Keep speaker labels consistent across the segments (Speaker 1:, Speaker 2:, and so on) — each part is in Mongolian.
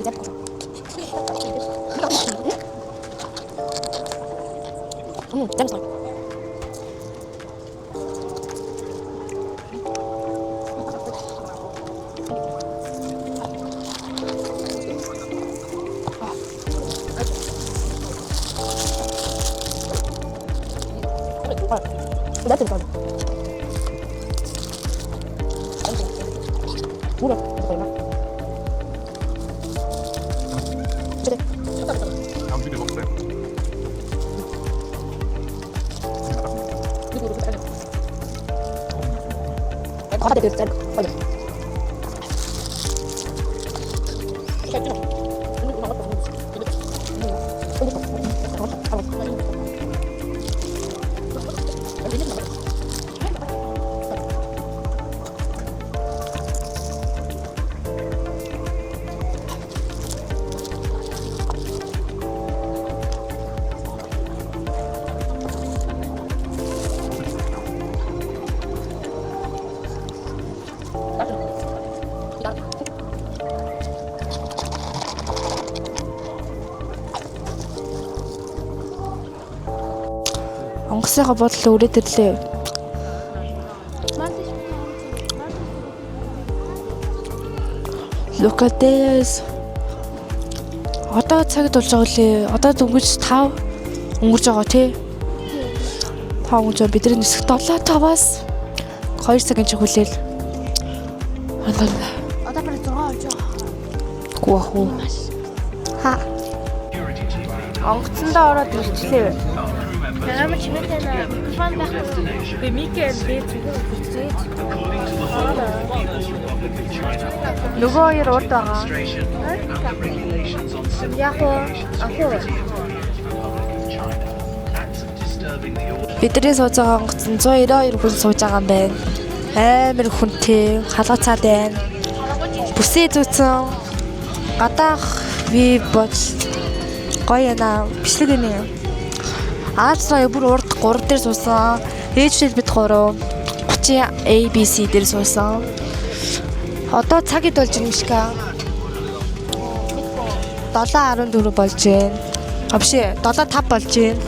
Speaker 1: That's it. Mura.
Speaker 2: Haben Sie die Hochzeit?
Speaker 1: Hadi göster. Hadi.
Speaker 3: Онгоцныхоо бодлоо өрөөд ирлээ. Look at this. Одоо цагт болж байгаа үлээ. Одоо дөнгөж 5 өнгөрж байгаа тий. 5 өнгөрж байгаа. Бидний нисэх 7-5-аас 2 цагийн ч хүлээл.
Speaker 4: Одоо бараг 6 болж байгаа.
Speaker 3: Гүөх үү. Ха. Онгоцондоо ороод ирчлээ.
Speaker 4: Ямар ч юм бэ нэ. Микрофон байхгүй. Би микээр дээд зүгээр үзчихээ.
Speaker 3: Нөгөө хоёр урд байгаа.
Speaker 4: Яг уу.
Speaker 3: Бидний сууж байгаа онгоцон 192 хүн сууж байгаа юм байна. Амар хүнтэй, халгацаад байна. Бүсээ зүүцэн гадаах ви бод гоё яна бичлэг нэ. Аасраа бүр урд 3 дээр суусан. Ээжлэл бид 3 30 ABC дээр суусан. Одоо цагид болж юм шиг аа. 7:14 болж байна. Авши 7:05 болж байна.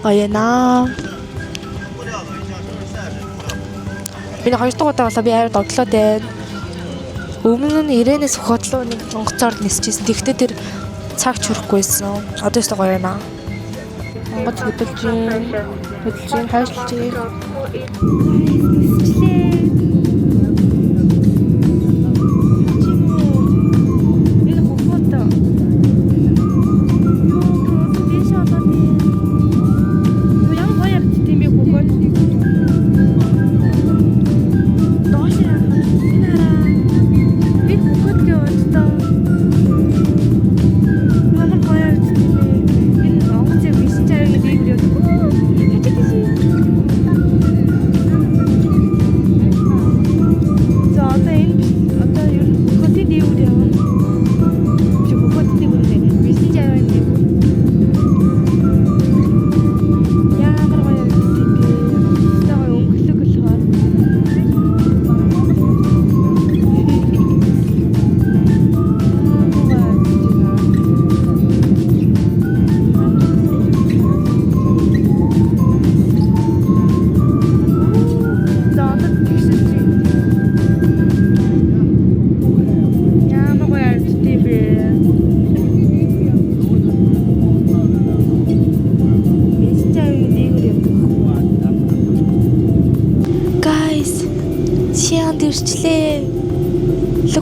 Speaker 3: Аяна. Би 2 дахь удаалаа би хайр доглоод байна. Өмнө нь ирээнээс хөтлөө нэг онгоцоор нисчихсэн. Тэгтээ тэр цаг чурахгүйсэн. Одоо ч гоё яана. Онгоц хөдөлж байна. Хайшлж байна.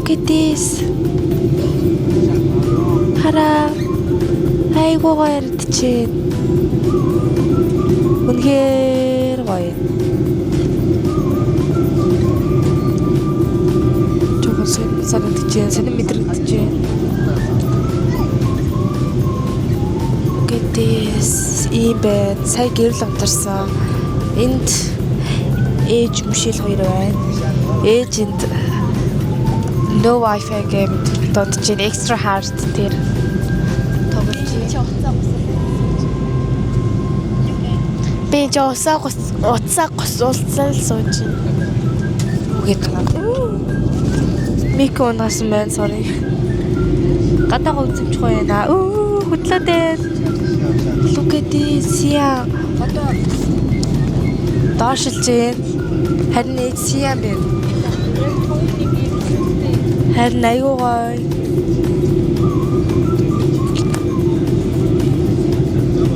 Speaker 3: Look at this. Хара. Айгуу гоё ярдчихээн. Үнэхээр гоё. Чухал санагдчихээн, сонир мэдрэгдчихээн. Look at this. Ийм байна. Сая гэрэл амтарсан. Энд ээж мөшөл хоёр байна. Ээжинд no wifi game додж ин extra hard тэр тоглож байна. Би ч уцаа госуулсан сууж байна. Үгээд Мик унагсан байна, sorry. Гадаагаа үзэмж гоё яана. Хөдлөө дээр. Look at this. Яа. Одоо доошлж байна. Харин Сиам байна. Харин аюу гоё.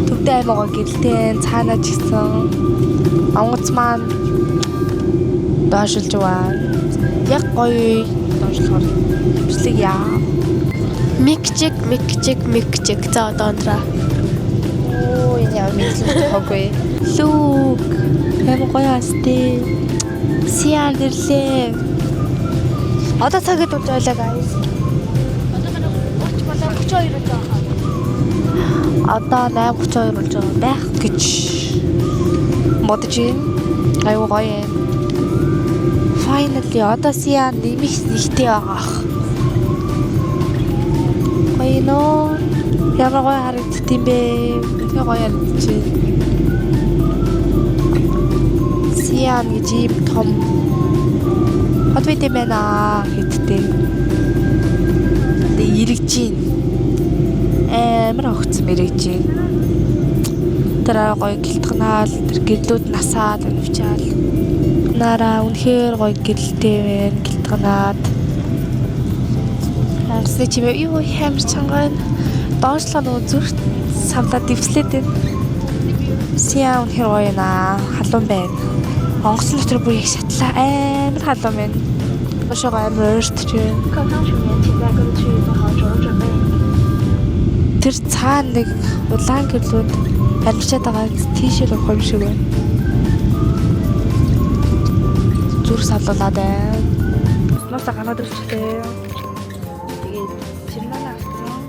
Speaker 3: Төвдөө аймгаа гэлтэй цаанаа ч гэсэн онгоц маань доошлж байна. Яг гоё доошлохоор бичлэг яа.
Speaker 4: Микчик за одоо ондраа.
Speaker 3: Оо энэ яа мэдлэг хоггүй. Лүк. Аймгаа гоё асти. Сиан ирлээ. Одоо цагт болж байлаа guys. Одоо 8:32 болж байгаа байх гэж бодож байна. Аюу гоё юм. Finally одоо Сиан нэмэх нэгтэй байгаа. Гоё нөө. Ямар гоё харагдд юм бэ? Ингээ гоё харагдаж байна. Сиан гэж ийм том хот бид юм байна гэдтэй. Тэгээ ирэж гин. Амар огцсон ирэж гин. Тэр гоё гэлтгнаал, тэр гэрлүүд насаад өнөвчаал. Нараа үнэхээр гоё гэрэлтэй байна, гэлтгнаад. Харсны чимээ юу хэмэр чангаан доошлоо нөгөө зүрх савлаад дэвслээд байна. Сиа үнэхээр гоё наа, халуун байна. Онгоцны дотор бүр их шатлаа амар халуун байна. Бошоо амар өөртөж байна. Тэр цаана нэг улаан гэрлүүд баримчаад байгаа тийшээ рүү шиг байна. Зүрх савлуулаад байна. Уснаас гараад ирчихлээ. Тэгээд чирнаа авсан.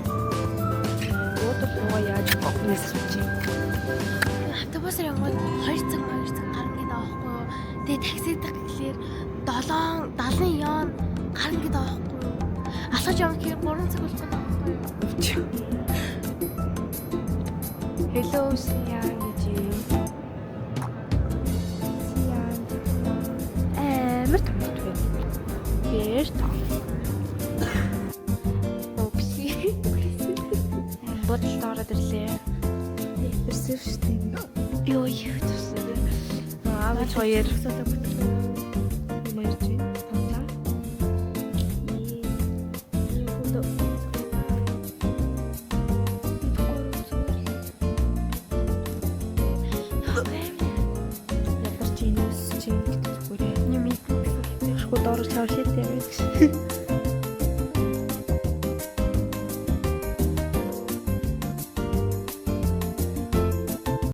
Speaker 3: Өөдөр руу яаж гохнес сууж юм.
Speaker 4: Автобусаар явбал 2 цаг гарна гэдэг аахгүй юу? Тэгээ таксид гэхлээр 70 яон гарна гэдэг аахгүй юу? Алхаж явах гэхээр 3 цаг болчиход байгаа аахгүй юу?
Speaker 3: Hello Sian гэж юм. Sian. Амар том байна. Гэр том. Окси. Бодолд ороод ирлээ. Ирсэн шүү дээ.
Speaker 4: Йоо тусаа.
Speaker 3: Аавч хоёр. Дорож цааш хийдэг.